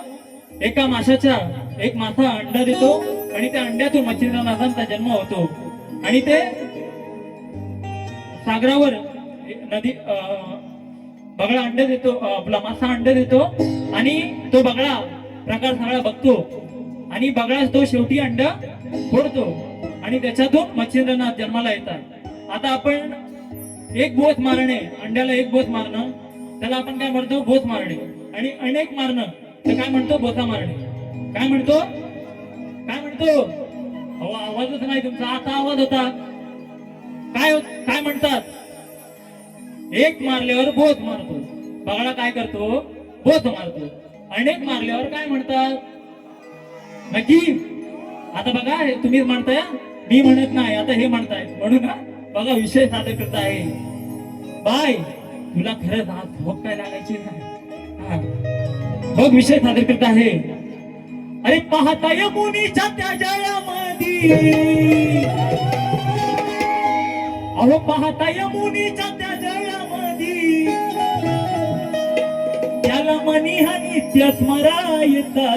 एका माशाच्या, एक मासा अंडा देतो आणि त्या अंड्यातून मच्छिंद्रनाथांचा जन्म होतो. आणि ते सागरावर नदी बगळा अंडे देतो, आपला मासा अंडे देतो आणि तो बगळा प्रकार सगळा बघतो आणि बगळा तो शेवटी अंड फोडतो आणि त्याच्यातून मच्छिंद्रनाथ जन्माला येतात. आता आपण एक बोस मारणे, अंड्याला एक बोस मारणं त्याला आपण काय म्हणतो? बोस मारणे. आणि अनेक मारणं तर काय म्हणतो? बोसा मारणे. काय म्हणतो? काय म्हणतो? अहो आवाजच नाही तुमचा. आता आवाज होता. काय म्हणतात? एक मारल्यावर बोस मारतो. बगळा काय करतो? बोस मारतो. अनेक मारल्यावर काय म्हणतात? नक्की आता बघा तुम्ही म्हणताय, मी म्हणत नाही, आता हे म्हणताय. म्हणून बघा विषय सादर करत आहे. बाय तुला खरंच आज झोप काय लागायची नाही. बघ विषय सादर करत आहे. अरे पाहता यमुनीच्या त्या जळामध्ये, अहो पाहता यमुनीच्या त्या त्याला मनी हा नित्य स्मरायचा.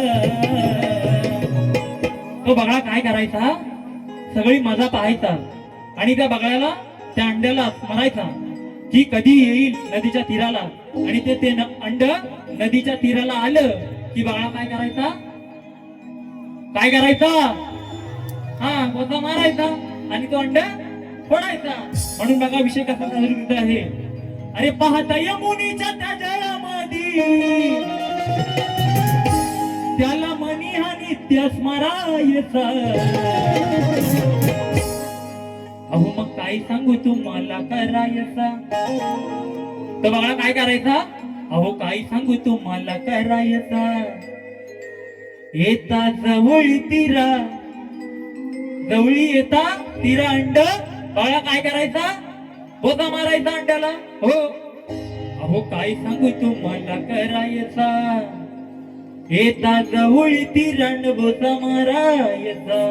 तो बगळा काय करायचा, सगळी मजा पाहायचा आणि त्या बगळ्याला, त्या अंड्याला स्मरायचा की कधी येईल नदीच्या तीराला. आणि ते अंड नदीच्या तीराला आलं की बगळा काय करायचा, काय करायचा, हा गोता मारायचा आणि तो अंड फोडायचा. म्हणून बघा विषय कसा साजरा आहे. अरे पाहता यमुनीच्या त्या जळामध्ये त्याला मनी हा नित्य स्मरायचा. अहो मग काय सांगू तुम्हाला करायचा. तर बघा काय करायचा, अहो काय सांगू तुम्हाला करायचा. येता जवळी तीरा, जवळी येता तीरा अंड, बघा काय करायचा, बोता मारायचा अंड्याला. हो अहो काय सांगू तुम्हाला करायचा. येता जवळी तीरा अंड बोता मारायचा.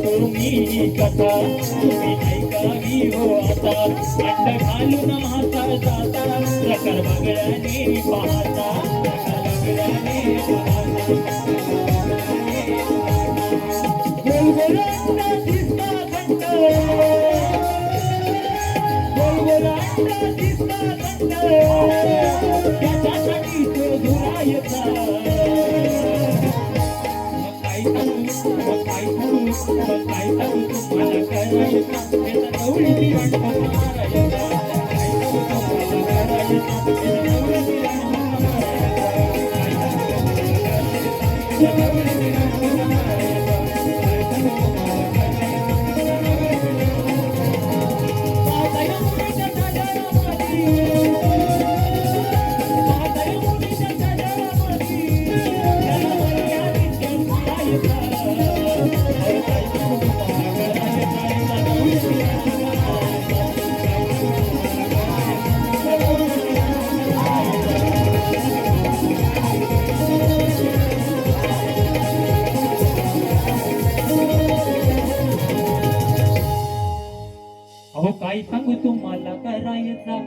तुम्ही ऐकावी हो आता. अंड घालून मासा जाता प्रकार बगळ्याने पाहता, प्रकार बगळ्याने पाहता. गोलगोलांना दिसता घंट, गोलगोलांना दिसता घंट, त्याच्यासाठी तो धुरायचा. काय तुम्हाला करायचा, त्याचा जवळी तीरांड मारायचा. अहो काय सांगू तुम्हाला करायचा,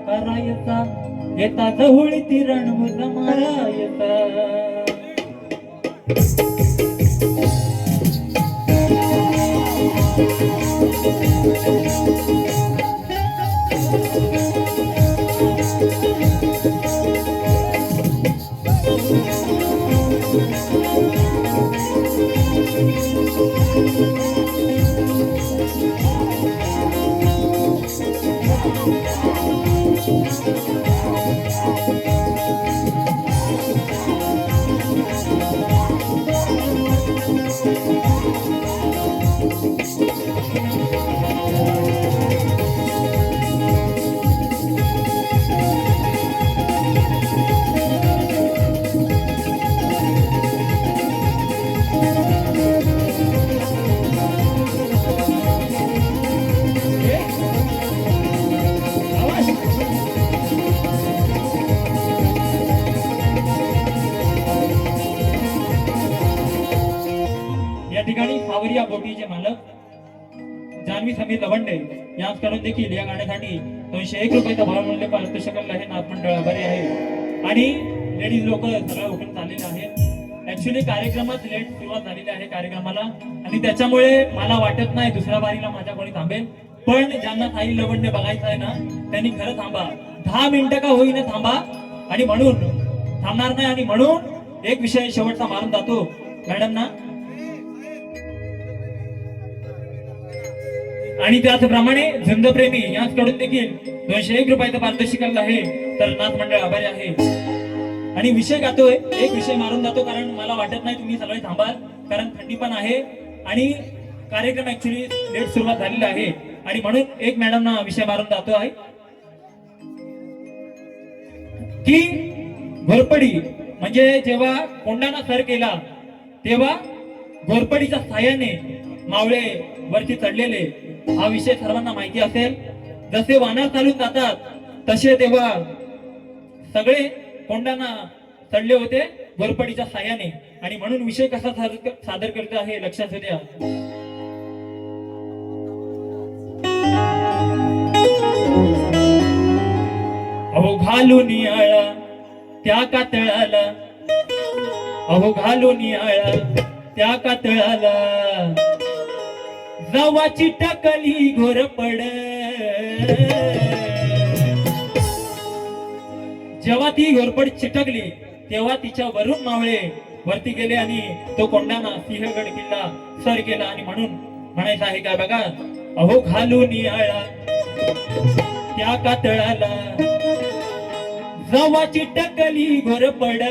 करायचा. येता जवळी तीरण मुला मारायचा. या ठिकाणी सावरिया बोटीचे मालक समीर लवंडे यांच्याकडून देखील या गाण्यासाठी 201 रुपयाचा बहुमूल्य पारितोषिक आहे. नाथ मंडळ आभारी आहे. आणि लेडीज लोक सगळ्या उठून चाललेले आहेत. ऍक्च्युली कार्यक्रमात लेट सुरुवात झालेली आहे कार्यक्रमाला, आणि त्याच्यामुळे मला वाटत नाही दुसऱ्या बारीला माझ्या कोणी थांबेल. पण ज्यांना थाई लवंडे बघायचं आहे ना त्यांनी खरं थांबा, 10 मिनिटं का होईना थांबा. आणि म्हणून थांबणार नाही, आणि म्हणून एक विषय शेवटचा मारून जातो मॅडम ना. आणि त्याचप्रमाणे झुंजप्रेमी यांच्याकडून देखील 201 रुपयाचं पारितोषिक आहे. तर नाथ मंडळ आभारी आहे. आणि विषय गातोय, एक विषय मारून जातो कारण मला वाटत नाही तुम्ही सगळे थांबाल, कारण थंडी पण आहे आणि कार्यक्रम ऍक्च्युली लेट सुरुवात झालेला आहे. आणि म्हणून एक मॅडम ना विषय मारून जातो आहे की घोरपडी म्हणजे जेव्हा कोंडाना सर केला तेव्हा घोरपडीच्या साह्याने मावळे वरती चढलेले, हा विषय सर्वांना माहिती असेल. जसे वानर चालून जातात तसे तेव्हा सगळे कोंडाना चढले होते घोरपडीच्या साह्याने. आणि म्हणून विषय कसा सादर करतो आहे लक्षात द्या. अहो घालून आळा त्या कातळाला, अहो घालून आळा त्या कातळाला, जवाची टकली घोरपड. जेव्हा ती घोरपड चिटकली तेव्हा तिच्या वरून मावळे वरती गेले आणि तो कोंडाना सिंहगड किल्ला सर केला. आणि म्हणून म्हणायचं आहे काय बघा, अहो घालून आळा त्या कातळाला, जवाची टकली घोरपड.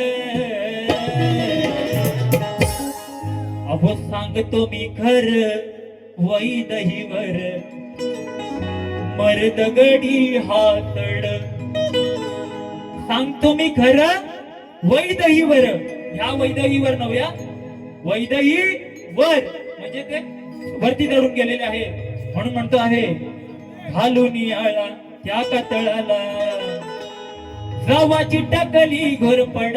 अहो सांगतो मी खर वैदहीवर मर्दगडी हातड. सांगतो मी खर वैदहीवर, ह्या वैदहीवर नव्या, वैदही वर म्हणजे ते वरती चढून गेलेले आहेत. म्हणून म्हणतो आहे घालून आळा त्या कातळाला, जवाची टकली घोरपड.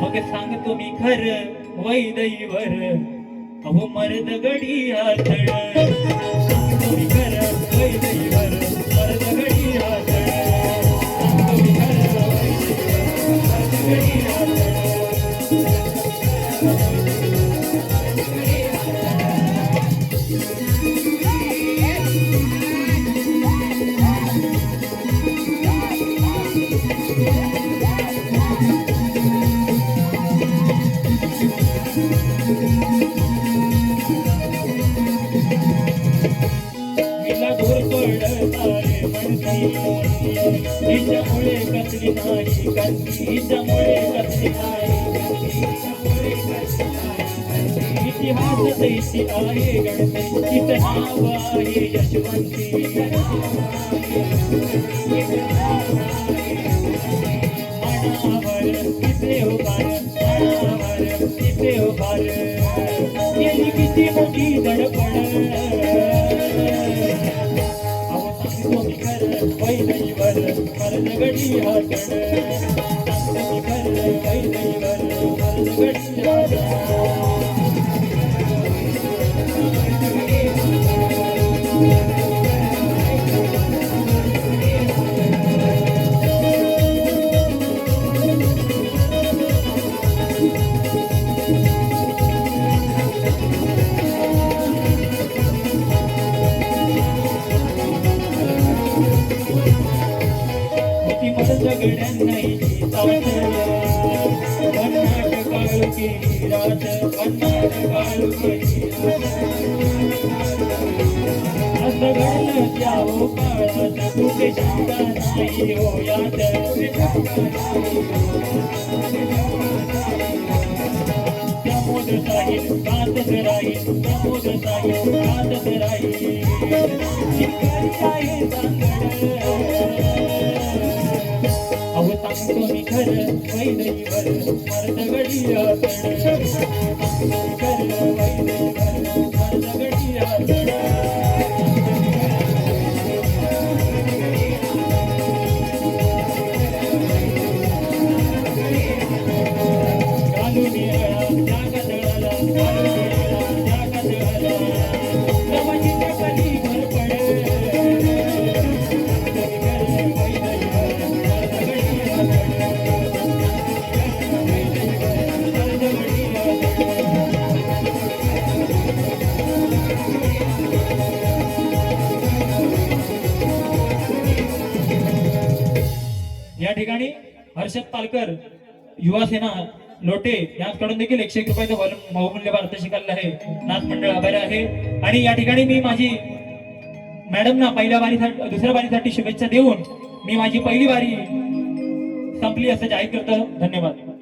मग सांगतो मी खर वैदहीवर, अहो मर्दगडी हातड. सांगतो मी खर वैदहीवर मर्दगडी हातड. सांगतो मी खर वैदहीवर मर्दगडी हातड. हिच्यामुळे कसली नाही करती, हिच्यामुळे कसली नाही करती. इतिहास दैसी आहे गणपतीचं नाव आहे यशवंती. मनावर किती उभार, मनावर किती उभार, गेली किती मोठी धडपड. वैदहीवर मर्दगडी हातड. सांगतो मी खर वैदहीवर मर्दगडी हातड. जगड्यांनाही भन्नाट काळुकी रात, भन्नाट काळुकी असं घडलं त्या हो काळात, कुठे शंका नाही हो यात. प्रमोद साहिल गातच राहील, प्रमोद साहिल गातच राहील. शिकारी आहे चांगड. अहो सांगतो मी खर वैदहीवर मर्दगडी हातड. सांगतो मी खर वैदहीवर मर्दगडी हातड. घालून आळा त्या कातळाला, घालून आळा त्या कातळाला, या ठिकाणी हर्षद पालकर युवा सेना लोटे यांच्याकडून देखील 101 रुपयाचं बहुमूल्य भारत शिकलेलं आहे. नाथ मंडळ आभारी आहे. आणि या ठिकाणी मी माझी मॅडमना पहिल्या बारीसाठी दुसऱ्या बारीसाठी शुभेच्छा देऊन मी माझी पहिली बारी संपली असं जाहीर करतो. धन्यवाद.